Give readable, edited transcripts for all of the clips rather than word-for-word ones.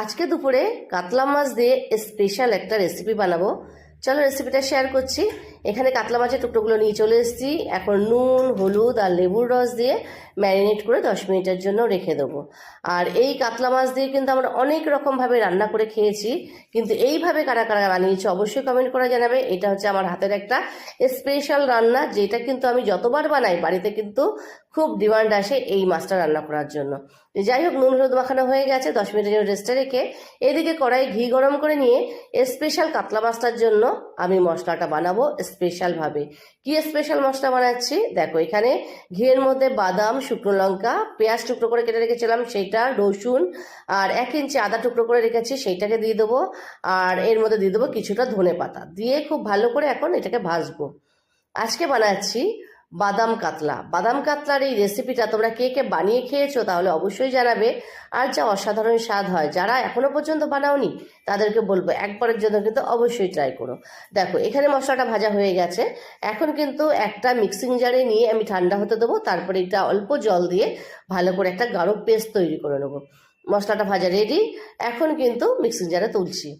আজকে দুপুরে কাতলা মাছ দিয়ে স্পেশাল একটা রেসিপি বানাবো। চলো রেসিপিটা শেয়ার করছি। এখানে কাতলা মাছের টুকরোগুলো নিয়ে চলে এসেছি। এখন নুন, হলুদ আর লেবুর রস দিয়ে ম্যারিনেট করে 10 মিনিটের জন্য রেখে দেবো। আর এই কাতলা মাছ দিয়ে কিন্তু আমরা অনেক রকমভাবে রান্না করে খেয়েছি, কিন্তু এইভাবে কারা কারা বানিয়েছে অবশ্যই কমেন্ট করে জানাবে। এটা হচ্ছে আমার হাতের একটা স্পেশাল রান্না, যেটা কিন্তু আমি যতবার বানাই বাড়িতে কিন্তু খুব ডিমান্ড আসে এই মাছটা রান্না করার জন্য। যাই হোক, নুন হলুদ মাখানো হয়ে গেছে, 10 মিনিটের জন্য রেস্টে রেখে এদিকে কড়াই ঘি গরম করে নিয়ে স্পেশাল কাতলা মাছটার জন্য আমি মশলাটা বানাবো স্পেশালভাবে। কি স্পেশাল মশলা বানাচ্ছি দেখো। এখানে ঘিয়ের মধ্যে বাদাম, শুকনো লঙ্কা, পেঁয়াজ টুকরো করে কেটে রেখেছিলাম সেইটা, রসুন আর 1 ইঞ্চি আদা টুকরো করে রেখেছি সেইটাকে দিয়ে দেবো। আর এর মধ্যে দিয়ে দেবো কিছুটা ধনে পাতা, দিয়ে খুব ভালো করে এখন এটাকে ভাজবো। আজকে বানাচ্ছি বাদাম কাতলা। বাদাম কাতলার এই রেসিপিটা তোমরা কে কে বানিয়ে খেয়েছো তাহলে অবশ্যই জানাবে। আর যা অসাধারণ স্বাদ হয়, যারা এখনো পর্যন্ত বানাওনি তাদেরকে বলবো একবারের জন্য কিন্তু অবশ্যই ট্রাই করো। দেখো এখানে মশলাটা ভাজা হয়ে গেছে। এখন কিন্তু একটা মিক্সিং জারে নিয়ে আমি ঠান্ডা হতে দেবো, তারপরে এটা অল্প জল দিয়ে ভালো করে একটা গাঢ় পেস্ট তৈরি করে নেবো। মশলাটা ভাজা রেডি, এখন কিন্তু মিক্সিং জারে তুলছি।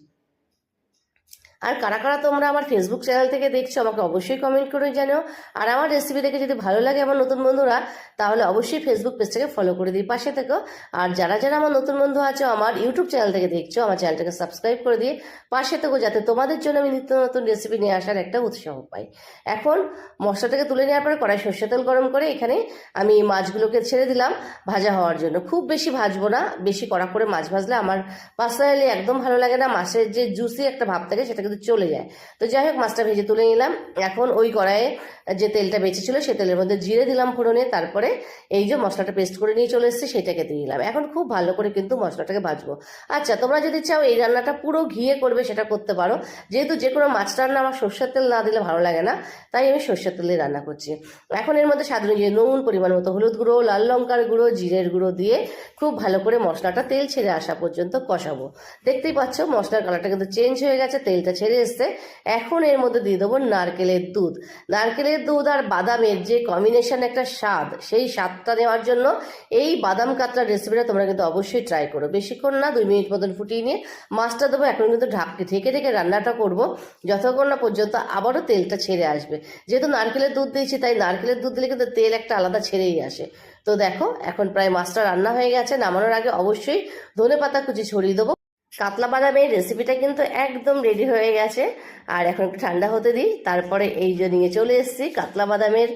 আর কারা কারা তোমরা আমার ফেসবুক চ্যানেল থেকে দেখছো আমাকে অবশ্যই কমেন্ট করে জানাও। আর আমার রেসিপি দেখে যদি ভালো লাগে আমার নতুন বন্ধুরা, তাহলে অবশ্যই ফেসবুক পেজটাকে ফলো করে দিই, পাশে থেকো। আর যারা যারা আমার নতুন বন্ধু আছো আমার ইউটিউব চ্যানেল থেকে দেখছো, আমার চ্যানেলটাকে সাবস্ক্রাইব করে দিয়ে পাশে থেকো, যাতে তোমাদের জন্য আমি নিত্য নতুন রেসিপি নিয়ে আসার একটা উৎসাহ পাই। এখন মশলাটাকে তুলে নেওয়ার পরে কড়াই সর্ষে তেল গরম করে এখানে আমি মাছগুলোকে ছেড়ে দিলাম ভাজা হওয়ার জন্য। খুব বেশি ভাজবো না, বেশি কড়া করে মাছ ভাজলে আমার পার্সোনালি একদম ভালো লাগে না। মাছের যে জুসি একটা ভাব থাকে সেটা কিন্তু চলে যায়। তো যাই হোক, মাছটা ভেজে তুলে নিলাম। এখন ওই কড়াইয়ে যে তেলটা বেঁচেছিল সে তেলের মধ্যে জিরে দিলাম ফোড়নে, তারপরে এই যে মশলাটা পেস্ট করে নিয়ে চলে এসেছে সেটাকে দিয়ে দিলাম। এখন খুব ভালো করে কিন্তু মশলাটাকে ভাজবো। আচ্ছা, তোমরা যদি চাও এই রান্নাটা পুরো ঘিয়ে করবে সেটা করতে পারো, যেহেতু যে কোনো মাছ রান্না আমার সর্ষের তেল না দিলে ভালো লাগে না, তাই আমি সর্ষের তেলে রান্না করছি। এখন এর মধ্যে স্বাদ অনুযায়ী নুন, পরিমাণ মতো হলুদ গুঁড়ো, লাল লঙ্কার গুঁড়ো, জিরের গুঁড়ো দিয়ে খুব ভালো করে মশলাটা তেল ছেড়ে আসা পর্যন্ত কষাবো। দেখতেই পাচ্ছ মশলার কালারটা কিন্তু চেঞ্জ হয়ে গেছে, তেলটা ছেড়ে এসছে। এখন এর মধ্যে দিয়ে দেবো নারকেলের দুধ। নারকেলের দুধ আর বাদামের যে কম্বিনেশন একটা স্বাদ, সেই স্বাদটা নেওয়ার জন্য এই বাদাম কাতলার রেসিপিটা তোমরা কিন্তু অবশ্যই ট্রাই করো। বেশিক্ষণ না, 2 মিনিট মতন ফুটিয়ে নিয়ে মাছটা দেবো। এখন কিন্তু ঢেকে ঢেকে রান্নাটা করব যতক্ষণ না পর্যন্ত আবারও তেলটা ছেড়ে আসবে। যেহেতু নারকেলের দুধ দিয়েছি, তাই নারকেলের দুধ দিলে কিন্তু তেল একটা আলাদা ছেড়েই আসে। তো দেখো এখন প্রায় মাছটা রান্না হয়ে গেছে। নামানোর আগে অবশ্যই ধনে পাতা কুচি ছড়িয়ে দেবো। কাতলা বাদামের রেসিপিটা কিন্তু একদম রেডি হয়ে গেছে। আর এখন একটু ঠান্ডা হতে দিই, তারপরে এই যে নিয়ে চলে এসেছি কাতলা বাদামের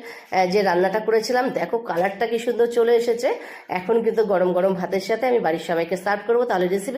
যে রান্নাটা করেছিলাম। দেখো কালারটা কি সুন্দর চলে এসেছে। এখন কিন্তু গরম গরম ভাতের সাথে আমি বাড়ির সবাইকে সার্ভ করবো। তাহলে রেসিপি